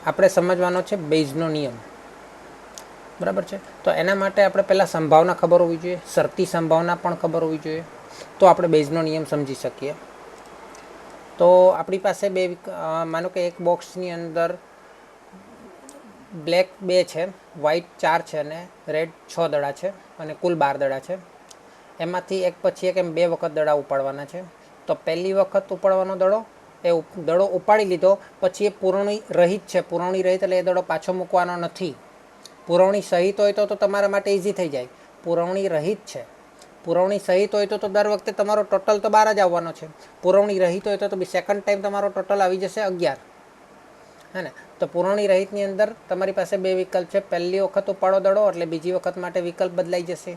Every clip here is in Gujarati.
આપણે સમજવાનો છે બેઝનો નિયમ, બરાબર છે. તો એના માટે આપણે પહેલાં સંભાવના ખબર હોવી જોઈએ, શરતી સંભાવના પણ ખબર હોવી જોઈએ, તો આપણે બેઝનો નિયમ સમજી શકીએ. તો આપણી પાસે માનો કે એક બોક્સની અંદર બ્લેક 2 છે, વ્હાઇટ 4 છે અને રેડ 6 દડા છે અને કુલ 12 દડા છે. એમાંથી એક પછી એક એમ 2 વખત દડા ઉપાડવાના છે. તો પહેલી વખત ઉપાડવાનો દડો, એ દડો ઉપાડી લીધો પછી એ પુરવણી રહિત છે, પુરવણી રહિત એટલે એ દડો પાછો મૂકવાનો નથી. પુરવણી સહિત હોય તો તમારા માટે ઇઝી થઈ જાય. પુરવણી રહિત છે, પુરવણી સહિત હોય તો દર વખતે તમારો ટોટલ તો 12 જ આવવાનો છે. પુરવણી રહિત હોય તો સેકન્ડ ટાઈમ તમારો ટોટલ આવી જશે 11, હે ને. તો પુરવણી રહિતની અંદર તમારી પાસે 2 વિકલ્પ છે. પહેલી વખત ઉપાડો દડો એટલે બીજી વખત માટે વિકલ્પ બદલાઈ જશે.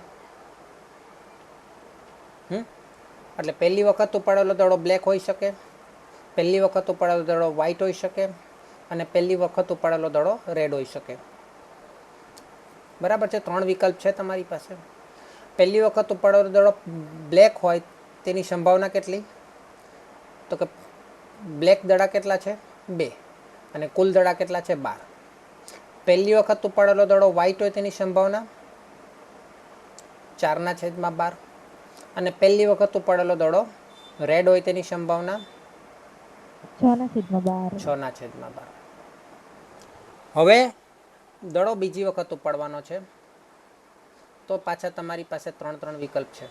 એટલે પહેલી વખત ઉપાડેલો દડો બ્લેક હોઈ શકે, પહેલી વખત ઉપાડેલો દડો વ્હાઇટ હોઈ શકે અને પહેલી વખત ઉપાડેલો દડો રેડ હોઈ શકે. બરાબર છે. 3 વિકલ્પ છે તમારી પાસે. પહેલી વખત ઉપાડેલો દડો બ્લેક હોય તેની સંભાવના કેટલી? તો કે બ્લેક દડા કેટલા છે? 2 અને કુલ દડા કેટલા છે? 12. પહેલી વખત ઉપાડેલો દડો વ્હાઇટ હોય તેની સંભાવના 4/12 અને પહેલી વખત ઉપાડેલો દડો રેડ હોય તેની સંભાવના 6/12. 6/12. હવે દડો બીજી વખત ઉપાડવાનો છે, તો પાછા તમારી પાસે 3 વિકલ્પ છે.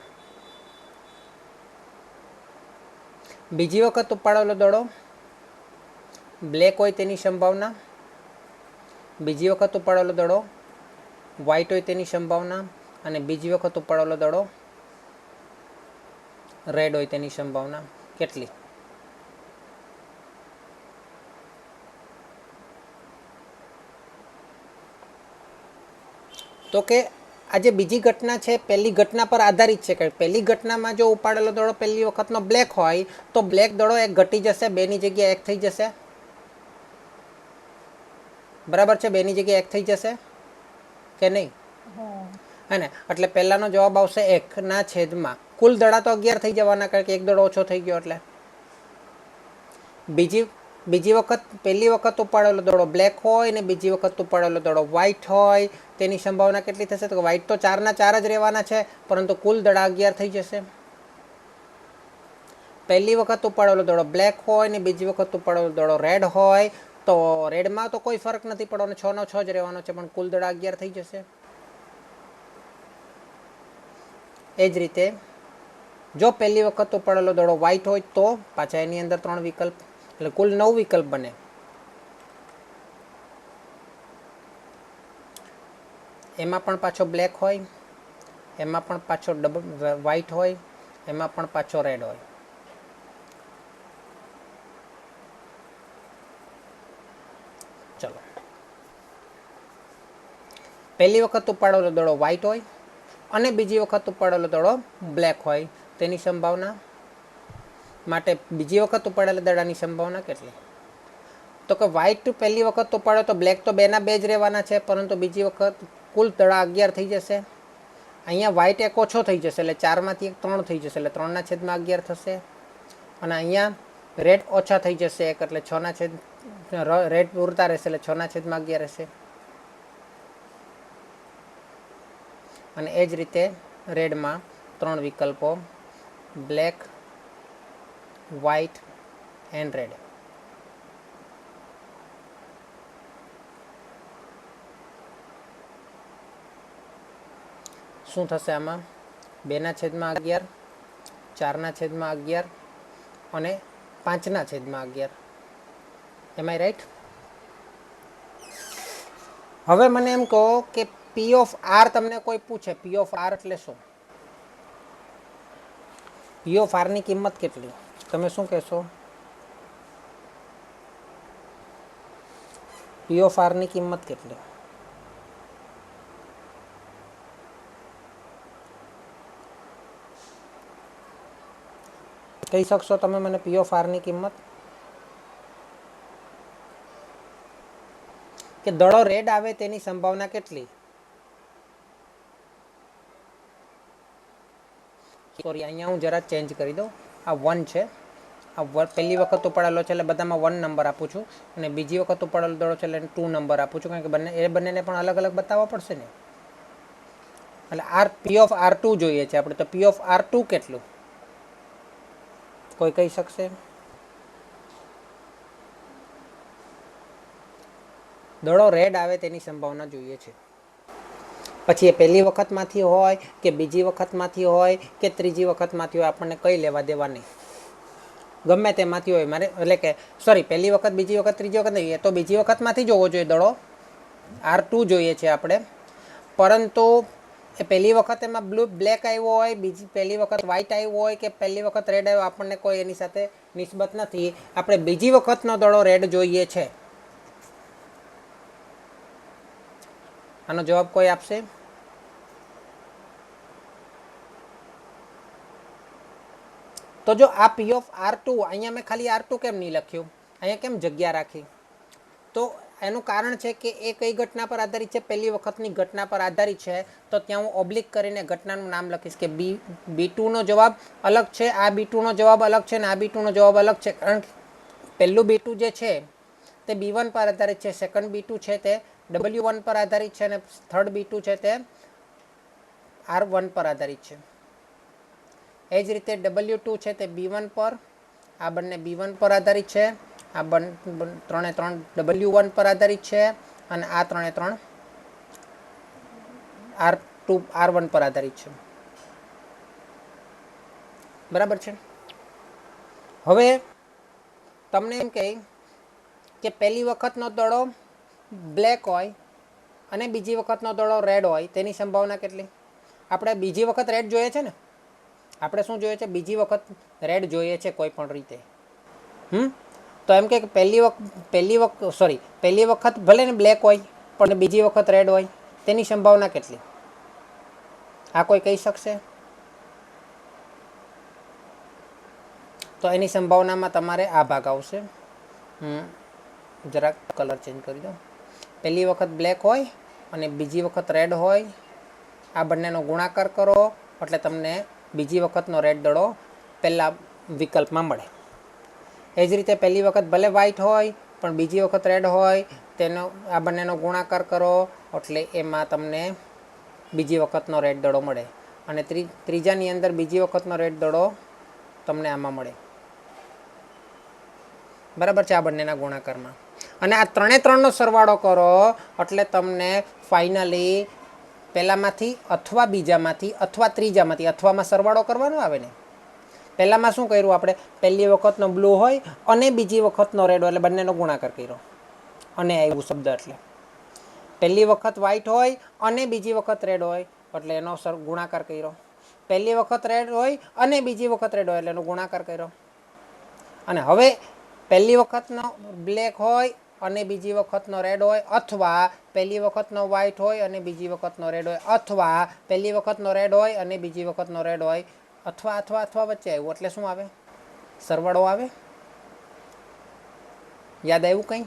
બીજી વખત ઉપાડેલો દડો બ્લેક હોય તેની સંભાવના, બીજી વખત ઉપાડેલો દડો વ્હાઇટ હોય તેની સંભાવના અને બીજી વખત ઉપાડેલો દડો રેડ હોય તેની સંભાવના કેટલી? તો કે આ જે બીજી ઘટના છે પહેલી ઘટના પર આધારિત છે. કે પહેલી ઘટનામાં જો ઉપાડેલો દડો પહેલી વખતનો બ્લેક હોય તો બ્લેક દડો એક ઘટી જશે, 2ની જગ્યાએ 1 થઈ જશે. બરાબર છે. 2ની જગ્યાએ 1 થઈ જશે કે નહીં? હે ને. એટલે પહેલાનો જવાબ આવશે 1/. કુલ દડા તો 11 થઈ જવાના, કારણ કે 1 દડો ઓછો થઈ ગયો એટલે. બીજી વખત પહેલી વખત ઉપાડેલો દડો બ્લેક હોય ને બીજી વખત ઉપાડેલો દડો વ્હાઇટ હોય તેની સંભાવના કેટલી થશે? તો વ્હાઇટ તો 4/4 જ રહેવાના છે, પરંતુ કુલ દડા 11 થઈ જશે. પહેલી વખત ઉપાડેલો દડો બ્લેક હોય ને બીજી વખત ઉપાડેલો દડો રેડ હોય તો રેડમાં તો કોઈ ફરક નથી પડવાનો, 6/6 જ રહેવાનો છે, પણ કુલ દડા 11 થઈ જશે. એ જ રીતે જો પહેલી વખત ઉપાડેલો દડો વ્હાઇટ હોય તો પાછા એની અંદર 3 વિકલ્પ, એટલે કુલ 9 વિકલ્પ બને. એમાં પણ પાછો બ્લેક હોય, એમાં પણ પાછો વ્હાઇટ હોય, એમાં પણ પાછો રેડ હોય. ચલો, પહેલી વખત ઉપાડેલો દડો વ્હાઇટ હોય અને બીજી વખત ઉપાડેલો દડો બ્લેક હોય તેની સંભાવના માટે બીજી વખત ઉપાડેલા દડાની સંભાવના કેટલી? તો કે વ્હાઇટ પહેલી વખત ઉપાડે તો બ્લેક તો 2/2 જ રહેવાના છે, પરંતુ બીજી વખત કુલ દડા 11 થઈ જશે. અહીંયા વ્હાઇટ 1 ઓછો થઈ જશે એટલે 4માંથી 1 3 થઈ જશે, એટલે 3/11 થશે. અને અહીંયા રેડ ઓછા થઈ જશે 1, એટલે 6 રેડ પૂરતા રહેશે એટલે 6/11 રહેશે. અને એ જ રીતે રેડમાં 3 વિકલ્પો બ્લેક, વ્હાઇટ એન્ડ રેડ. શું થશે આમાં? 2/11, 4/11 અને 5/11. એમ આઈ રાઈટ? હવે મને એમ કહો કે પી ઓફ આર તમને કોઈ પૂછે, પી ઓફ આર એટલે શું? પી ઓફ આરની કિંમત કેટલી? તમે શું કહેશો? પી ઓફ આરની કિંમત કેટલી? કહી શકશો તમે મને પી ઓફ આરની કિંમત? કે દડો રેડ આવે તેની સંભાવના કેટલી? સોરી, અહીંયા હું જરા ચેન્જ કરી દઉં. આ 1 છે પહેલી વખત ઉપાડેલો છે એટલે બધામાં 1 નંબર આપું છું, અને બીજી વખત ઉપાડેલો દડો છે એટલે 2 નંબર આપું છું, કારણ કે બંનેને પણ અલગ અલગ બતાવવા પડશે ને. એટલે પી ઓફ R2 જોઈએ છે આપણે, તો પી ઓફ R2 કેટલું કોઈ કહી શકશે? દડો રેડ આવે તેની સંભાવના જોઈએ છે. પછી એ પહેલી વખતમાંથી હોય કે બીજી વખતમાંથી હોય કે ત્રીજી વખતમાંથી હોય, આપણને કંઈ લેવા દેવા નહીં. ગમે તેમાંથી હોય મારે, એટલે કે સોરી, પહેલી વખત, બીજી વખત, ત્રીજી વખત નહીં, એ તો બીજી વખતમાંથી જ હોવો જોઈએ દડો. R2 જોઈએ છે આપણે. પરંતુ એ પહેલી વખત એમાં બ્લેક આવ્યો હોય, પહેલી વખત વ્હાઇટ આવ્યો હોય કે પહેલી વખત રેડ આવ્યો, આપણને કોઈ એની સાથે નિસ્બત નથી. આપણે બીજી વખતનો દડો રેડ જોઈએ છે. આનો જવાબ કોઈ આપશે? તો જો આ પી ઓફ R2, અહીંયા મેં ખાલી R2 કેમ નહીં લખ્યું, અહીંયા કેમ જગ્યા રાખી? તો એનું કારણ છે કે એ કઈ ઘટના પર આધારિત છે? પહેલી વખતની ઘટના પર આધારિત છે. તો ત્યાં હું ઓબ્લિક કરીને ઘટનાનું નામ લખીશ કે B2નો જવાબ અલગ છે, આ B2નો જવાબ અલગ છે, અને આ B2નો જવાબ અલગ છે. કારણ કે પહેલું B2 જે છે તે B1 પર આધારિત છે, સેકન્ડ B2 છે તે W1 પર આધારિત છે, અને થર્ડ B2 છે તે R1 પર આધારિત છે. એ જ રીતે W2 છે તે B1 પર, આ બંને B1 પર આધારિત છે, આ ત્રણે ત્રણ W1 પર આધારિત છે, અને આ ત્રણે ત્રણ R1 પર આધારિત છે. બરાબર છે? હવે તમને એમ કહે કે પહેલી વખતનો દડો બ્લેક હોય અને બીજી વખતનો દડો રેડ હોય, તેની સંભાવના કેટલી? આપણે બીજી વખત રેડ જોઈએ છે ને, આપણે શું જોઈએ છે? બીજી વખત રેડ જોઈએ છે કોઈ પણ રીતે. તો એમ કે પહેલી વખત ભલે ને બ્લેક હોય પણ બીજી વખત રેડ હોય, તેની સંભાવના કેટલી? આ કોઈ કહી શકશે? તો એની સંભાવનામાં તમારે આ ભાગ આવશે. જરાક કલર ચેન્જ કરી દો. પહેલી વખત બ્લેક હોય અને બીજી વખત રેડ હોય, આ બંનેનો ગુણાકાર કરો એટલે તમને બીજી વખતનો રેડ દડો પહેલા વિકલ્પમાં મળે. એ જ રીતે પહેલી વખત ભલે વ્હાઇટ હોય પણ બીજી વખત રેડ હોય, આ બંનેનો ગુણાકાર કરો એટલે એમાં તમને બીજી વખતનો રેડ દડો મળે, અને ત્રીજાની અંદર બીજી વખતનો રેડ દડો તમને આમાં મળે. બરાબર છે? આ બંનેના ગુણાકારમાં. અને આ ત્રણનો સરવાળો કરો એટલે તમને ફાઇનલી પહેલામાંથી અથવા બીજામાંથી અથવા ત્રીજામાંથી, અથવામાં સરવાળો કરવાનો આવે ને. પહેલામાં શું કર્યું આપણે? પહેલી વખતનો બ્લુ હોય અને બીજી વખતનો રેડ હોય એટલે બંનેનો ગુણાકાર કર્યો, અને આવ્યું શબ્દ. એટલે પહેલી વખત વ્હાઇટ હોય અને બીજી વખત રેડ હોય એટલે એનો ગુણાકાર કર્યો. પહેલી વખત રેડ હોય અને બીજી વખત રેડ હોય એટલે એનો ગુણાકાર કર્યો. અને હવે પહેલી વખતનો બ્લેક હોય અને બીજી વખતનો રેડ હોય, અથવા પહેલી વખતનો વ્હાઇટ હોય અને બીજી વખતનો રેડ હોય, અથવા પહેલી વખતનો રેડ હોય અને બીજી વખતનો રેડ હોય, અથવા વચ્ચે આવ્યું એટલે શું આવે? સરવાળો આવે. યાદ આવ્યું કંઈ?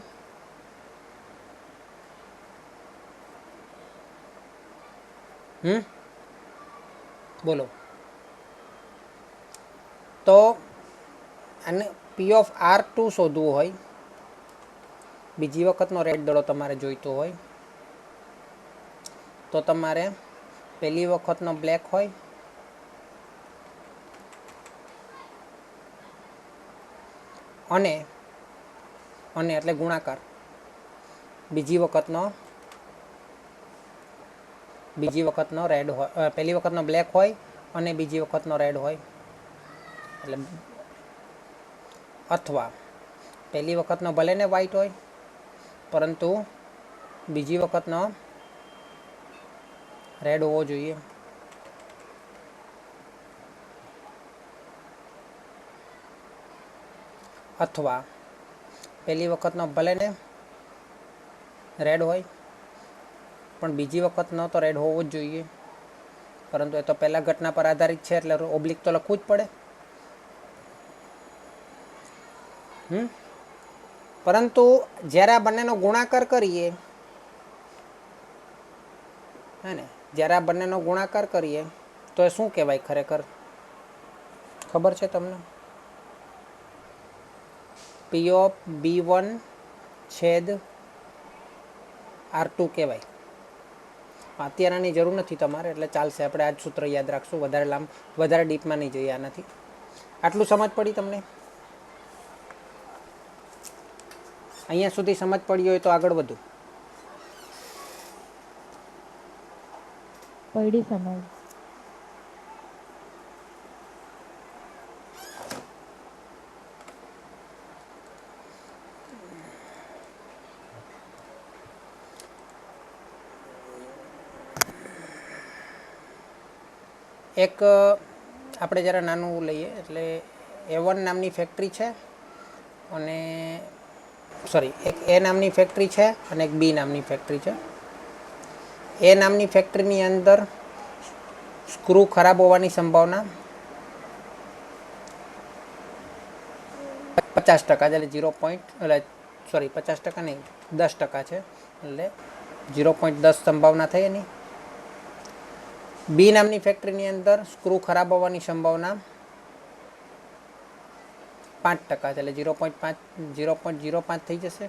બોલો. તો અને પી ઓફ R2 શોધવું હોય, બીજી વખતનો રેડ દડો તમારે જોઈતો હોય, તો તમારે પહેલી વખતનો બ્લેક હોય અને એટલે ગુણાકાર, બીજી વખતનો રેડ હોય, પહેલી વખતનો બ્લેક હોય અને બીજી વખતનો રેડ હોય એટલે, અથવા પહેલી વખતનો ભલે ને વ્હાઇટ હોય પરંતુ બીજી વખતનો રેડ હોવો જોઈએ, અથવા પહેલી વખતનો ભલે ને રેડ હોય પણ બીજી વખતનો તો રેડ હોવો જ જોઈએ, પરંતુ એ તો પહેલા ઘટના પર આધારિત છે એટલે ઓબ્લિક તો લખવું જ પડે. પરંતુ જ્યારે આ બંનેનો ગુણાકાર કરીએ, હે ને, જ્યારે આ બંનેનો ગુણાકાર કરીએ તો એ શું કહેવાય ખરેખર? ખબર છે તમને? પી ઓફ B1 છેદ R2 કહેવાય. અત્યારે આની જરૂર નથી તમારે, એટલે ચાલશે. આપણે આ જ સૂત્ર યાદ રાખશું, વધારે ડીપમાં નહીં જઈએ આનાથી. આટલું સમજ પડી તમને? અહીંયા સુધી સમજ પડી હોય તો આગળ વધુ. પડી સમજ. એક આપણે જરા નાનું લઈએ, એટલે A1 નામની ફેક્ટરી છે અને એક A નામની ફેક્ટરી છે અને એક B નામની ફેક્ટરી છે. A નામની ફેક્ટરીની અંદર સ્ક્રૂ ખરાબ હોવાની સંભાવના 50% એટલે 50% નહીં, 10% છે, એટલે 0.10 સંભાવના થઈ એની. B નામની ફેક્ટરીની અંદર સ્ક્રૂ ખરાબ હોવાની સંભાવના 5% છે, એટલે 0.05 થઈ જશે.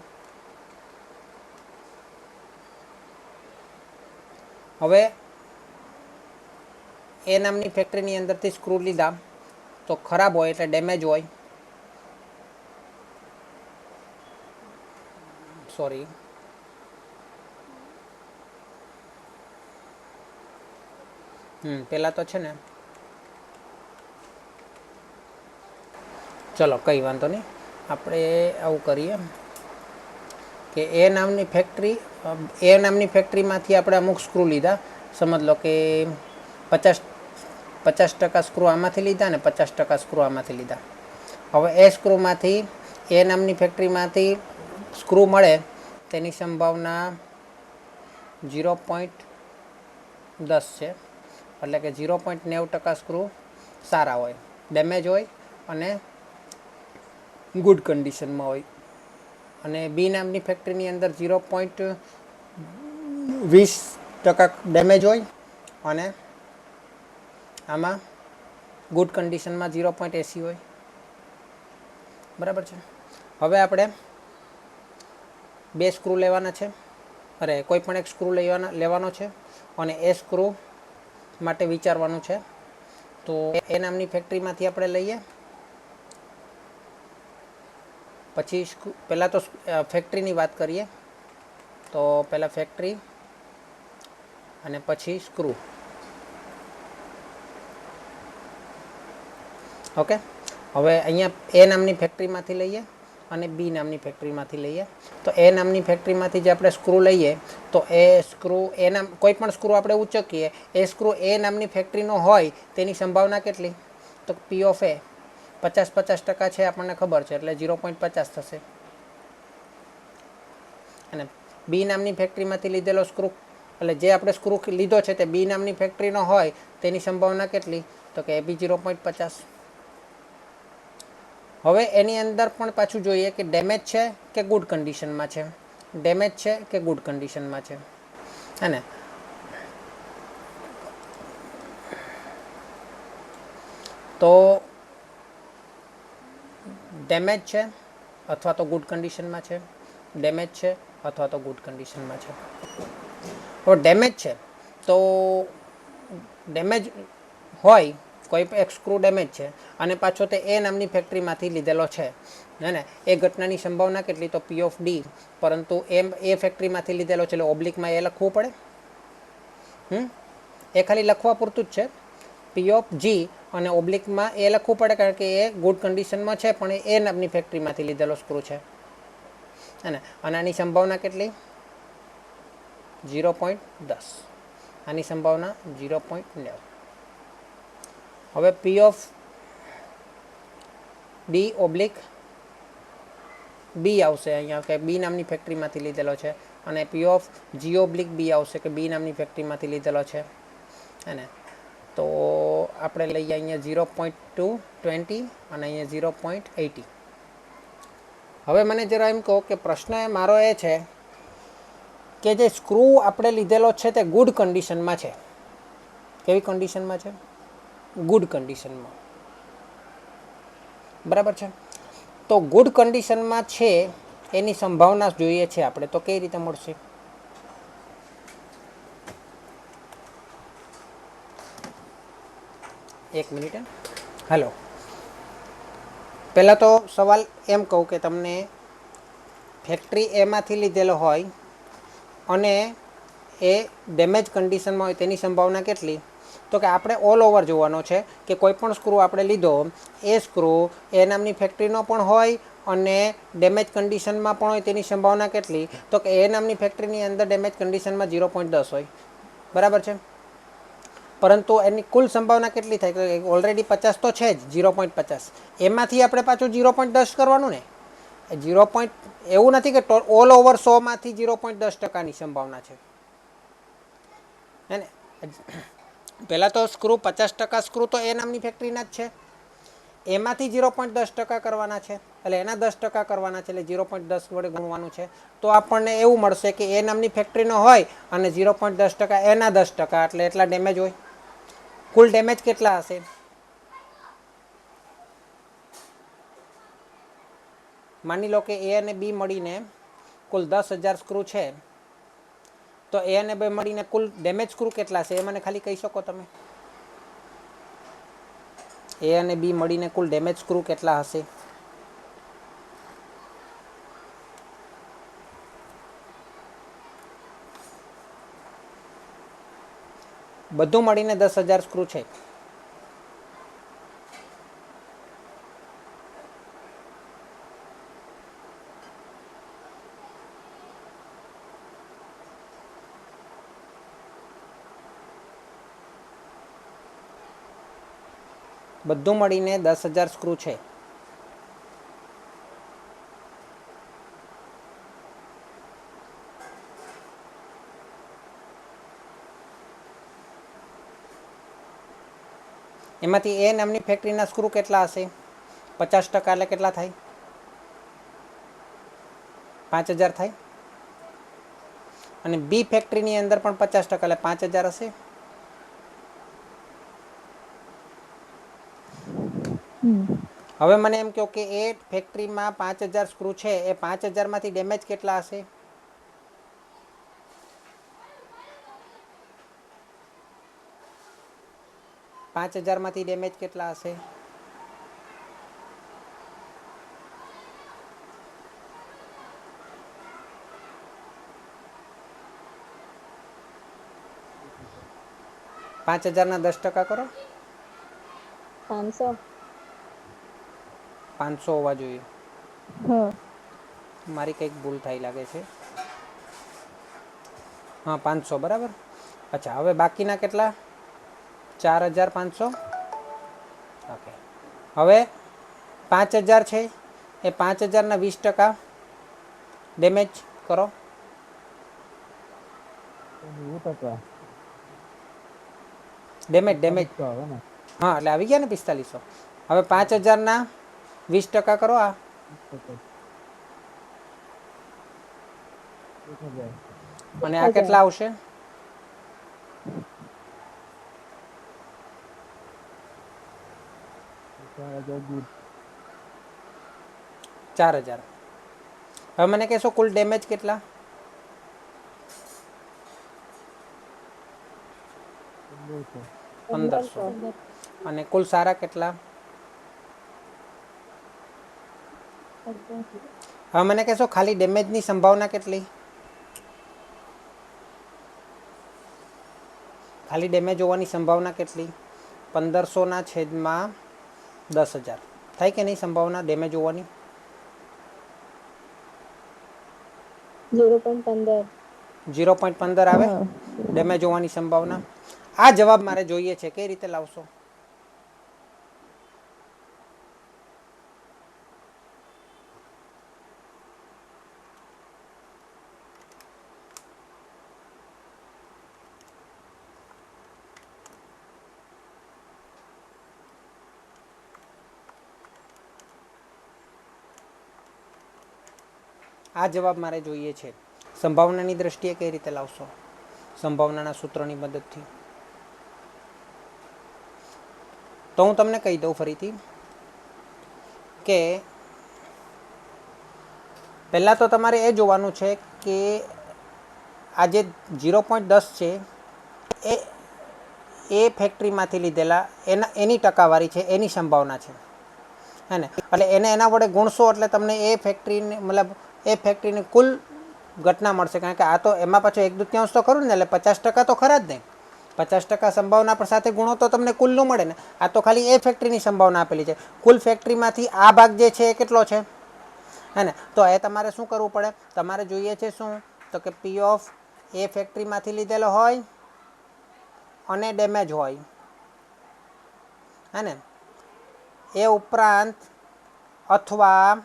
હવે A નામની ફેક્ટરીની અંદરથી સ્ક્રૂ લીધા તો ખરાબ હોય એટલે ડેમેજ હોય. પેલા તો છે ને, ચલો કંઈ વાંધો નહીં, આપણે આવું કરીએ કે A નામની ફેક્ટરીમાંથી આપણે અમુક સ્ક્રૂ લીધા. સમજ લો કે 50% સ્ક્રૂ આમાંથી લીધા અને 50% સ્ક્રૂ આમાંથી લીધા. હવે એ સ્ક્રૂમાંથી A નામની ફેક્ટરીમાંથી સ્ક્રૂ મળે તેની સંભાવના 0.10 છે, એટલે કે 0.90% સ્ક્રૂ સારા હોય, ડેમેજ હોય અને ગુડ કન્ડિશનમાં હોય. અને B નામની ફેક્ટરીની અંદર 0.20% ડેમેજ હોય અને આમાં ગુડ કન્ડિશનમાં 0.80 હોય. બરાબર છે. હવે આપણે 2 સ્ક્રૂ લેવાના છે, કોઈ પણ એક સ્ક્રૂ લેવાનો છે અને એ સ્ક્રૂ માટે વિચારવાનું છે. તો A નામની ફેક્ટરીમાંથી આપણે લઈએ. પછી પહેલાં તો ફેક્ટરીની વાત કરીએ, તો પહેલાં ફેક્ટરી અને પછી સ્ક્રૂ. ઓકે. હવે અહીંયા A નામની ફેક્ટરીમાંથી લઈએ અને B નામની ફેક્ટરીમાંથી લઈએ. તો A નામની ફેક્ટરીમાંથી જે આપણે સ્ક્રૂ લઈએ, તો એ સ્ક્રૂ કોઈ પણ સ્ક્રૂ આપણે ઉચકીએ, એ સ્ક્રૂ A નામની ફેક્ટરીનો હોય તેની સંભાવના કેટલી? તો P ઓફ A 50% છે, આપણને ખબર છે, એટલે 0.50 થશે. અને B નામની ફેક્ટરીમાંથી લીધેલો સ્ક્રૂ, એટલે જે આપણે સ્ક્રૂ લીધો છે તે B નામની ફેક્ટરીનો હોય તેની સંભાવના કેટલી? તો કે એ બી 0.50. હવે એની અંદર પણ પાછું જોઈએ કે ડેમેજ છે કે ગુડ કન્ડિશનમાં છે. ડેમેજ છે કે ગુડ કન્ડિશનમાં છે, હે ને? તો ડેમેજ છે અથવા તો ગુડ કન્ડિશનમાં છે, ડેમેજ છે અથવા તો ગુડ કન્ડિશનમાં છે. હવે ડેમેજ છે તો ડેમેજ હોય, કોઈ એક સ્ક્રૂ ડેમેજ છે અને પાછો તે A નામની ફેક્ટરીમાંથી લીધેલો છે, હે ને? એ ઘટનાની સંભાવના કેટલી? તો P ઓફ D, પરંતુ એ ફેક્ટરીમાંથી લીધેલો છે એટલે ઓબ્લિકમાં એ લખવું પડે. એ ખાલી લખવા પૂરતું જ છે, P ઓફ G, અને ઓબ્લિકમાં એ લખવું પડે કારણ કે એ ગુડ કન્ડિશનમાં છે પણ એ નામની ફેક્ટરીમાંથી લીધેલો સ્ક્રૂ છે, અને આની સંભાવના કેટલી? 0.10. આની સંભાવના 0.90. હવે P of D oblique B આવશે અહીંયા કે B નામની ફેક્ટરીમાંથી લીધેલો છે, અને P of G oblique B આવશે કે B નામની ફેક્ટરીમાંથી લીધેલો છે, અને તો આપણે લઈએ અહીંયા 0.220 અને અહીંયા 0.80. હવે મને જરા એમ કહો કે પ્રશ્ન મારો એ છે કે જે સ્ક્રૂ આપણે લીધેલો છે તે ગુડ કન્ડિશનમાં છે. કેવી કન્ડિશનમાં છે? ગુડ કન્ડિશનમાં. બરાબર છે. તો ગુડ કન્ડિશનમાં છે એની સંભાવના જોઈએ છે આપણે, તો કઈ રીતે મળશે? એક મિનિટ. હેલો, પહેલાં તો સવાલ એમ કહું કે તમને ફેક્ટરી એમાંથી લીધેલો હોય અને એ ડેમેજ કન્ડિશનમાં હોય તેની સંભાવના કેટલી? તો કે આપણે ઓલ ઓવર જોવાનો છે કે કોઈ પણ સ્ક્રૂ આપણે લીધો એ સ્ક્રૂ એ નામની ફેક્ટરીનો પણ હોય અને ડેમેજ કન્ડિશનમાં પણ હોય તેની સંભાવના કેટલી? તો કે એ નામની ફેક્ટરીની અંદર ડેમેજ કન્ડિશનમાં 0.10 હોય, બરાબર છે. પરંતુ એની કુલ સંભાવના કેટલી થાય? તો ઓલરેડી 50 તો છે જ, 0.50. એમાંથી આપણે પાછું 0.10 કરવાનું ને. 0. એવું નથી કે ઓલ ઓવર 100માંથી 0.10%ની સંભાવના છે, હે ને. પહેલાં તો સ્ક્રૂ 50% સ્ક્રૂ તો એ નામની ફેક્ટરીના જ છે, એમાંથી 0.10% કરવાના છે, એટલે એના 10% કરવાના છે, એટલે 0.10 વડે ગુણવાનું છે. તો આપણને એવું મળશે કે એ નામની ફેક્ટરીનો હોય અને 0.10% એના 10%, એટલે એટલા ડેમેજ હોય. કુલ ડેમેજ કેટલા હશે? માની લો કે એ અને બી મળીને કુલ 10,000 સ્ક્રૂ છે, તો એ અને બી મળીને કુલ ડેમેજ સ્ક્રૂ કેટલા છે એ મને ખાલી કહી શકો તમે? એ અને બી મળીને કુલ ડેમેજ સ્ક્રૂ કેટલા હશે? બધું મળીને 10,000 સ્ક્રૂ છે. બધું મળીને 10,000 સ્ક્રૂ છે. એમાંથી એ નામની ફેક્ટરીના સ્ક્રૂ કેટલા હશે? 50% એટલે કેટલા થાય? 5,000 થાય. અને બી ફેક્ટરીની અંદર પણ 50% એટલે 5,000 હશે. હવે મને એમ કહો કે એ ફેક્ટરીમાં 5,000 સ્ક્રૂ છે, એ 5,000માંથી ડેમેજ કેટલા હશે? પાંચ હજારમાંથી ડેમેજ કેટલા હશે? પાંચ હજારના 10% કરો. 500. 500 હોવા જોઈએ. હા. મારી કંઈક ભૂલ થાય લાગે છે. હા, 500 બરાબર. અચ્છા, હવે બાકીના કેટલા? 4,500. ઓકે, હવે 5,000 છે, એ 5,000ના 20% ડેમેજ કરો. 90%. ડેમેજ. 4500 આવે ને? હા, એટલે આવી ગયા ને 4500. હવે 5,000ના 20% કરો. આ 1,000. અને આ કેટલા આવશે? 4,000 ગુડ. 4,000. હવે મને કહેશો કુલ ડેમેજ કેટલા? 1,500. 1,500. અને કુલ સારા કેટલા? હવે મને કહેશો ખાલી ડેમેજની સંભાવના કેટલી? ખાલી ડેમેજ હોવાની સંભાવના કેટલી? 1,500ના છેદમાં 10,000 થાય કે નહીં સંભાવના ડેમેજ હોવાની? 0.15. 0.15 આવે ડેમેજ હોવાની સંભાવના. આ જવાબ મારે જોઈએ છે, કઈ રીતે લાવશો? આ જવાબ મારે જોઈએ છે. સંભાવનાની દ્રષ્ટિએ કઈ રીતે લાવશો? સંભાવનાના સૂત્રની મદદથી. તો હું તમને કહી દઉં ફરીથી કે પહેલાં તો તમારે એ જોવાનું છે કે આ જે 0.10 છે એ એ ફેક્ટરીમાંથી લીધેલા એની ટકાવારી છે, એની સંભાવના છે હે ને. એટલે એને એના વડે ગુણશો એટલે તમને એ ફેક્ટરીની મતલબ એ ફેક્ટરીની કુલ ઘટના મળશે. કારણ કે આ તો એમાં પાછો 1/2 તો ખરું ને, એટલે 50% તો ખરા જ ને. 50% સંભાવના પર સાથે ગુણો તો તમને કુલનું મળે ને. આ તો ખાલી એ ફેક્ટરીની સંભાવના આપેલી છે. કુલ ફેક્ટરીમાંથી આ ભાગ જે છે એ કેટલો છે હે ને. તો એ તમારે શું કરવું પડે, તમારે જોઈએ છે શું તો કે પી ઓફ એ ફેક્ટરીમાંથી લીધેલો હોય અને ડેમેજ હોય હે ને. એ ઉપરાંત અથવા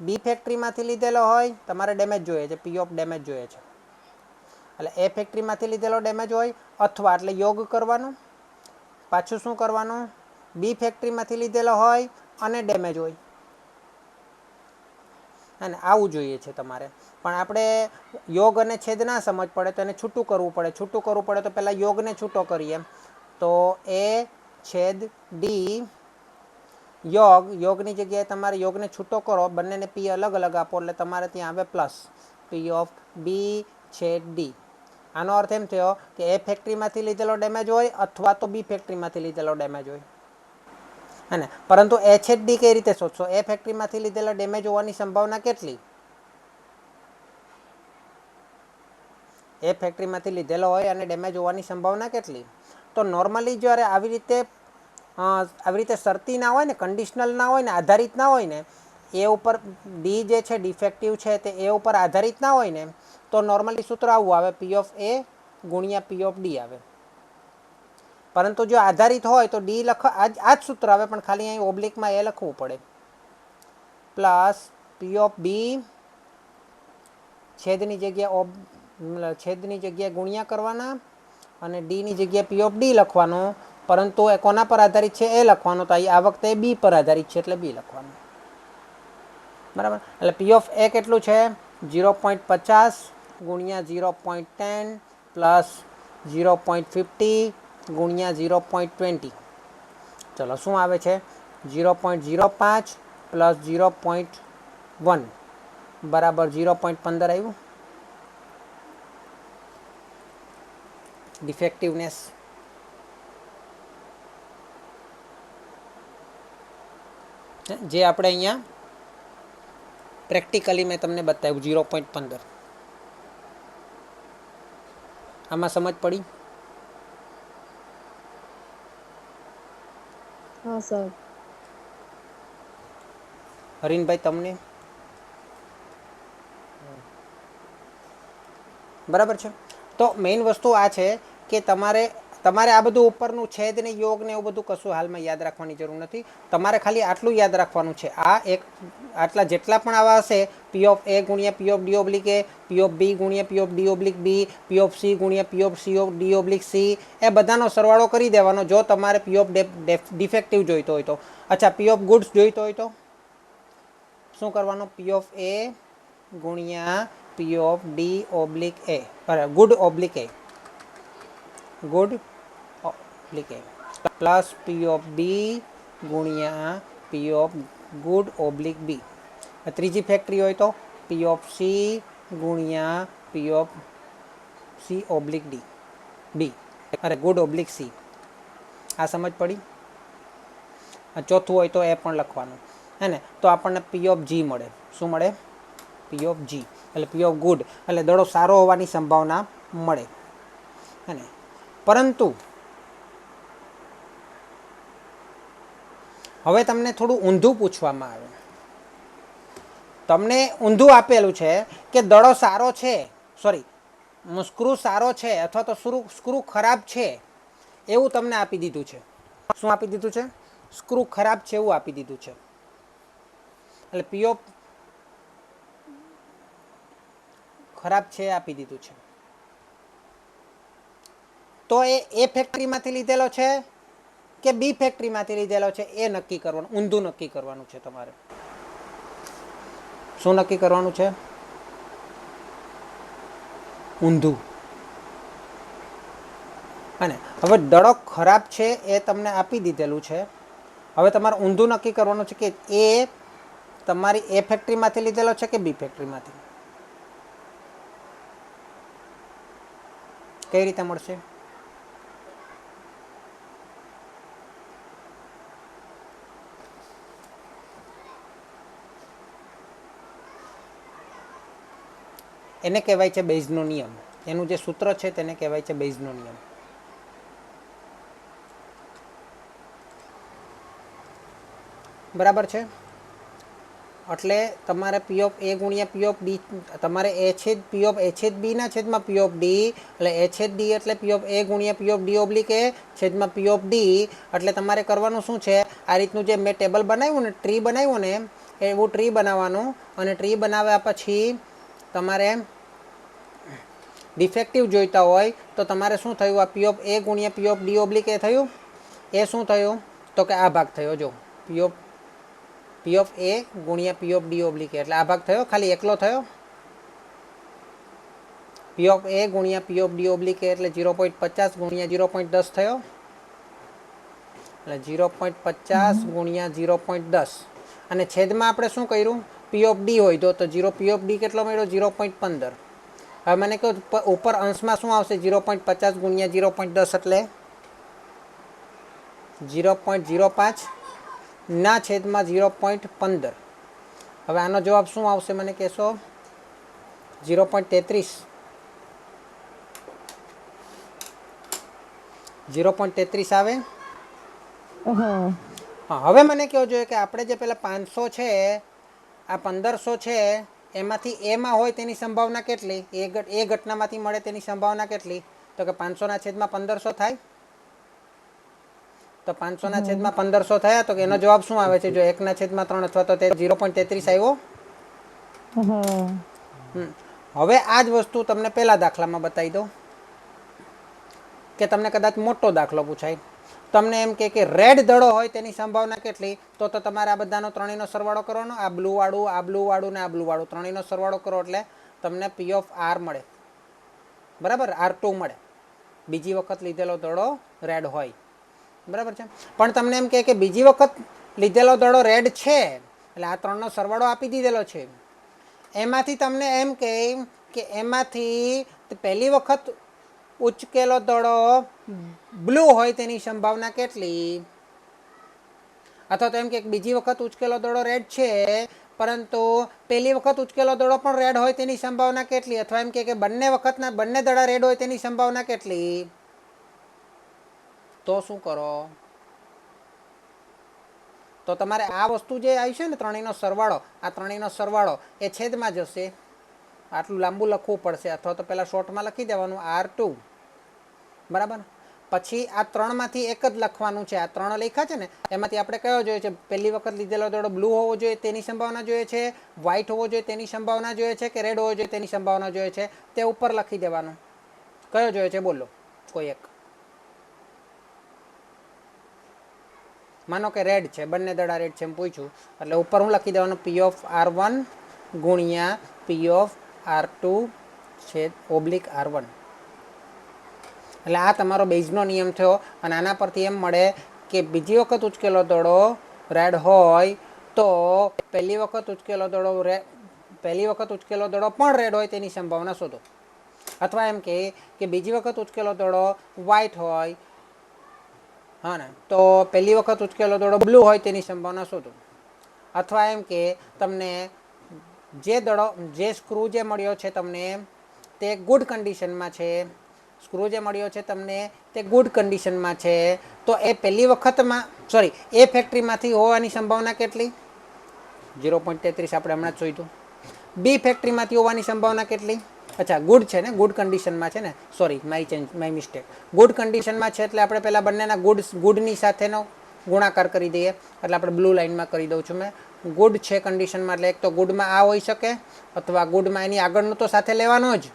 બી ફેક્ટરીમાંથી લીધેલો હોય, તમારે ડેમેજ જોઈએ છે, પી ઓફ ડેમેજ જોઈએ છે. એટલે એ ફેક્ટરીમાંથી લીધેલો ડેમેજ હોય અથવા એટલે યોગ કરવાનું, પાછું શું કરવાનું, બી ફેક્ટરીમાંથી લીધેલો હોય અને ડેમેજ હોય હે ને. આવું જોઈએ છે તમારે. પણ આપણે યોગ અને છેદ ના સમજ પડે તો એને છૂટું કરવું પડે. છૂટું કરવું પડે તો પહેલાં યોગને છૂટો કરીએ. તો એ છેદ ડી યોગની જગ્યાએ તમારે યોગને છૂટો કરો, બંનેને પી અલગ અલગ આપો એટલે તમારે ત્યાં આવે પ્લસ પી ઓફ બી છેદ ડી. આનો અર્થ એમ થયો કે એ ફેક્ટરીમાંથી લીધેલો ડેમેજ હોય અથવા તો બી ફેક્ટરીમાંથી લીધેલો ડેમેજ હોય હે ને. પરંતુ એ છેદ ડી કઈ રીતે શોધશો, એ ફેક્ટરીમાંથી લીધેલા ડેમેજ હોવાની સંભાવના કેટલી, એ ફેક્ટરીમાંથી લીધેલો હોય અને ડેમેજ હોવાની સંભાવના કેટલી. તો નોર્મલી જ્યારે આવી રીતે શરતી ના હોય ને, કન્ડિશનલ ના હોય ને, આધારિત ના હોય ને, એ ઉપર ડી જે છે ડિફેક્ટિવ છે તે એ ઉપર આધારિત ના હોય ને, તો નોર્મલી સૂત્ર આવું આવે, પી ઓફ એ ગુણ્યા પી ઓફ ડી આવે. પરંતુ જો આધારિત હોય તો ડી આ જ સૂત્ર આવે, પણ ખાલી અહીં ઓબ્લિકમાં એ લખવું પડે, પ્લસ પી ઓફ બી છેદની જગ્યાએ ગુણ્યા કરવાના અને ડીની જગ્યાએ પી ઓફ ડી લખવાનું. પરંતુ એ કોના પર આધારિત છે એ લખવાનું. તો અહીં આ વખતે બી પર આધારિત છે એટલે બી લખવાનું, બરાબર. એટલે પી ઓફ એ કેટલું છે, 0.50 ગુણ્યા 0.10 પ્લસ 0.50 ગુણ્યા 0.20. ચલો શું આવે છે, 0.05 પ્લસ 0.1 બરાબર 0.15 આવ્યું ડિફેક્ટિવનેસ. જે આપણે અહીંયા પ્રેક્ટિકલી મેં તમને બતાવ્યું 0.15. આમાં સમજ પડી? હા સર. હરીનભાઈ તમને બરાબર છે. તો મેઇન વસ્તુ આ છે કે તમારે આ બધું ઉપરનું છેદ ને યોગ ને એવું બધું કશું હાલમાં યાદ રાખવાની જરૂર નથી. તમારે ખાલી આટલું યાદ રાખવાનું છે, આટલા જેટલા પણ આવા હશે, પી ઓફ એ ગુણ્યા P of D oblique A, P of B ગુણ્યા P of D oblique B, P of C ગુણ્યા P of C of D oblique C, એ બધાનો સરવાળો કરી દેવાનો જો તમારે પી ઓફ ડિફેક્ટિવ જોઈતો હોય તો. અચ્છા, પી ઓફ ગુડ્સ જોઈતો હોય તો શું કરવાનું, પી ઓફ એ ગુણ્યા P of D oblique A, good oblique A, good oblique A plus P of B ગુણ્યા P of good oblique B. ત્રીજી ફેક્ટરી હોય તો પી ઓફ સી ગુણ્યા P of C oblique D B, good oblique C. આ સમજ પડી? ચોથું હોય તો એ પણ લખવાનું હે ને. તો આપણને પી ઓફ જી મળે. શું મળે? પી ઓફ જી એટલે પી ઓફ ગુડ, એટલે દડો સારો હોવાની સંભાવના મળે હે ને. પરંતુ હવે તમને થોડું ઊંધું પૂછવામાં આવે. તમને ઊંધું આપેલું છે કે દડો સારો છે, સોરી સ્ક્રૂ સારો છે અથવા તો સ્ક્રૂ ખરાબ છે એવું તમને આપી દીધું છે. શું આપી દીધું છે? સ્ક્રૂ ખરાબ છે એવું આપી દીધું છે. એટલે પી ઓફ ખરાબ છે આપી દીધું છે. તો એ ફેક્ટરીમાંથી લીધેલો છે કે બી ફેક્ટરીમાંથી લીધેલો છે એ નક્કી કરવાનું, ઊંધું નક્કી કરવાનું છે તમારે. શું નક્કી કરવાનું છે? ઊંધું. અને હવે દડો ખરાબ છે એ તમને આપી દીધેલું છે. હવે તમારે ઊંધું નક્કી કરવાનું છે કે એ તમારી એ ફેક્ટરીમાંથી લીધેલો છે કે બી ફેક્ટરીમાંથી? કઈ રીતે મળશે? એને કહેવાય છે બેઝનો નિયમ. એનું જે સૂત્ર છે તેને કહેવાય છે બેઝનો નિયમ. બરાબર છે. એટલે તમારે પી ઓફ એ ગુણ્યા પી ઓફ ડી, તમારે એ છેદ પી ઓફ એ છેદ બી ના છેદમાં પી ઓફ ડી, એટલે એ છેદ ડી એટલે પી ઓફ એ ગુણ્યા પી ઓફ ડી ઓબ્લિક એ છેદમાં પી ઓફ ડી. એટલે તમારે કરવાનું શું છે, આ રીતનું જે મેં ટેબલ બનાવ્યું ને, ટ્રી બનાવ્યું ને, એવું ટ્રી બનાવવાનું. અને ટ્રી બનાવ્યા પછી તમારે ડિફેક્ટિવ જોઈતા હોય તો તમારે શું થયું, આ પી ઓફ એ ગુણ્યા પી ઓફ ડી ઓબ્લિક એ થયું. એ શું થયું તો કે આ ભાગ થયો. જો પી ઓફ એ ગુણ્યા પી ઓફ ડી ઓબ્લિક એ, એટલે આ ભાગ થયો, ખાલી એકલો થયો. પી ઓફ એ ગુણ્યા પી ઓફ ડી ઓબ્લિક એ એટલે 0.50 ગુણ્યા 0.10 થયો. એટલે 0.50 ગુણ્યા 0.10. અને છેદમાં આપણે શું કર્યું, પી ઓફ ડી હોય તો પી ઓફ ડી કેટલો મળ્યો? 0.15. હવે મને કહો ઉપર અંશમાં શું આવશે? 0.50 ગુણ્યા 0.10 એટલે 0.05 ના છેદમાં 0.15. હવે આનો જવાબ શું આવશે મને કહેશો? 0.33. 0.33 આવે. હા, હવે મને કહો જોઈએ કે આપણે જે પેલા 500 છે, આ 1500 છે, એમાંથી એમાં હોય તેની સંભાવના કેટલી? એ ઘટનામાંથી મળે તેની સંભાવના કેટલી? તો કે 500 ના છેદમાં 1500 થાય. તો 500 ના છેદમાં 1500 થયા તો એનો જવાબ શું આવે છે? જો 1 ના છેદમાં 3 અથવા તો 0.33 આવ્યો. હવે આ જ વસ્તુ તમને પહેલા દાખલામાં બતાવી દઉં કે તમને કદાચ મોટો દાખલો પૂછાય. તમને એમ કે રેડ દડો હોય તેની સંભાવના કેટલી? તો તમારે આ બધાનો ત્રણેયનો સરવાળો કરવાનો. આ બ્લુ વાળું, આ બ્લુ વાળું ને આ બ્લુ વાળું, ત્રણેયનો સરવાળો કરો એટલે તમને પી ઓફ આર મળે. બરાબર, R2 મળે. બીજી વખત લીધેલો દડો રેડ હોય. બરાબર છે. પણ તમને એમ કે બીજી વખત લીધેલો દડો રેડ છે, એટલે આ ત્રણનો સરવાળો આપી દીધેલો છે. એમાંથી તમને એમ કે એમાંથી પહેલી વખત ઉચકેલો દડો બ્લુ હોય તેની સંભાવના કેટલી? અથવા તો એમ કે બીજી વખત ઉચકેલો દડો રેડ છે, પરંતુ પહેલી વખત ઉચકેલો દડો પણ રેડ હોય તેની સંભાવના કેટલી? અથવા એમ કે બંને વખતના બંને દડા રેડ હોય તેની સંભાવના કેટલી? તો શું કરો? તો તમારે આ વસ્તુ જે આવી છે ને, ત્રણેયનો સરવાળો, આ ત્રણેયનો સરવાળો એ છેદમાં જશે. આટલું લાંબુ લખવું પડશે, અથવા તો પહેલાં શોર્ટમાં લખી દેવાનું R2. બરાબર. પછી આ ત્રણમાંથી એક જ લખવાનું છે. આ ત્રણ લખ્યા છે ને, એમાંથી આપણે કયો જોઈએ છે? પહેલી વખત લીધેલો દડો બ્લુ હોવો જોઈએ તેની સંભાવના જોઈએ છે, વ્હાઇટ હોવો જોઈએ તેની સંભાવના જોઈએ છે, કે રેડ હોવો જોઈએ તેની સંભાવના જોઈએ છે? તે ઉપર લખી દેવાનું. કયો જોઈએ છે બોલો કોઈ એક. માનો કે રેડ છે, બંને દડા રેડ છે એમ પૂછ્યું, એટલે ઉપર હું લખી દેવાનું? પી ઓફ R1 ગુણ્યા પી ઓફ R2 છેદ ઓબ્લિક R1. એટલે આ તમારો બેઝનો નિયમ થયો. અને આના પરથી એમ મળે કે બીજી વખત ઉચકેલો દડો રેડ હોય તો પહેલી વખત ઉચકેલો દડો પણ રેડ હોય તેની સંભાવના શોધો. અથવા એમ કે બીજી વખત ઉચકેલો દડો વ્હાઇટ હોય, હા ને, તો પહેલી વખત ઉચકેલો દડો બ્લુ હોય તેની સંભાવના શોધો. અથવા એમ કે તમને જે સ્ક્રૂ જે મળ્યો છે તમને તે ગુડ કન્ડિશનમાં છે, સ્ક્રૂ જે મળ્યો છે તમને તે ગુડ કન્ડિશનમાં છે, તો એ પહેલી વખતમાં એ ફેક્ટરીમાંથી હોવાની સંભાવના કેટલી? 0.33 આપણે હમણાં જ જોઈતું. બી ફેક્ટરીમાંથી હોવાની સંભાવના કેટલી? અચ્છા, ગુડ છે ને, ગુડ કન્ડિશનમાં છે ને, સોરી માય મિસ્ટેક. ગુડ કન્ડિશનમાં છે એટલે આપણે પહેલાં બંનેના ગુડની સાથેનો ગુણાકાર કરી દઈએ. એટલે આપણે બ્લુ લાઇનમાં કરી દઉં છું મેં. ગુડ છે કન્ડિશનમાં, એટલે એક તો ગુડમાં આ હોઈ શકે, અથવા ગુડમાં એની આગળનું તો સાથે લેવાનો જ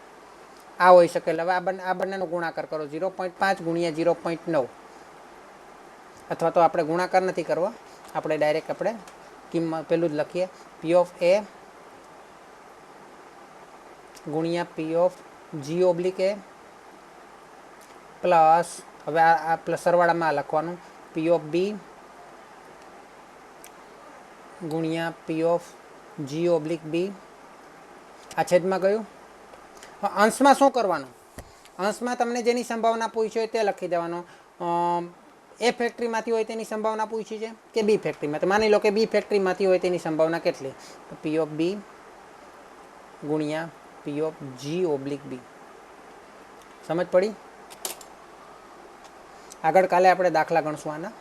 આ હોઈ શકે. એટલે હવે આ બંનેનો ગુણાકાર કરો. 0.5 ગુણ્યા 0.9. અથવા તો આપણે ગુણાકાર નથી કરવો, આપણે ડાયરેક્ટ આપણે કિંમત પેલું જ લખીએ. પી ઓફ એ ગુણ્યા P of G oblique A plus, હવે આ પ્લસ સરવાળામાં લખવાનું, પી ઓફ બી ગુણ્યા P of G oblique B આ છેદમાં ગયું. અંશમાં શું કરવાનું? અંશમાં તમને જેની સંભાવના પૂછી હોય તે લખી દેવાનો. એ ફેક્ટરીમાંથી હોય તેની સંભાવના પૂછી છે કે બી ફેક્ટરીમાંથી. માની લો કે બી ફેક્ટરીમાંથી હોય તેની સંભાવના કેટલી? તો પી ઓફ બી ગુણ્યા પી ઓફ G ઓબ્લિક બી. સમજ પડી? આગળ કાલે આપણે દાખલા ગણશું આના.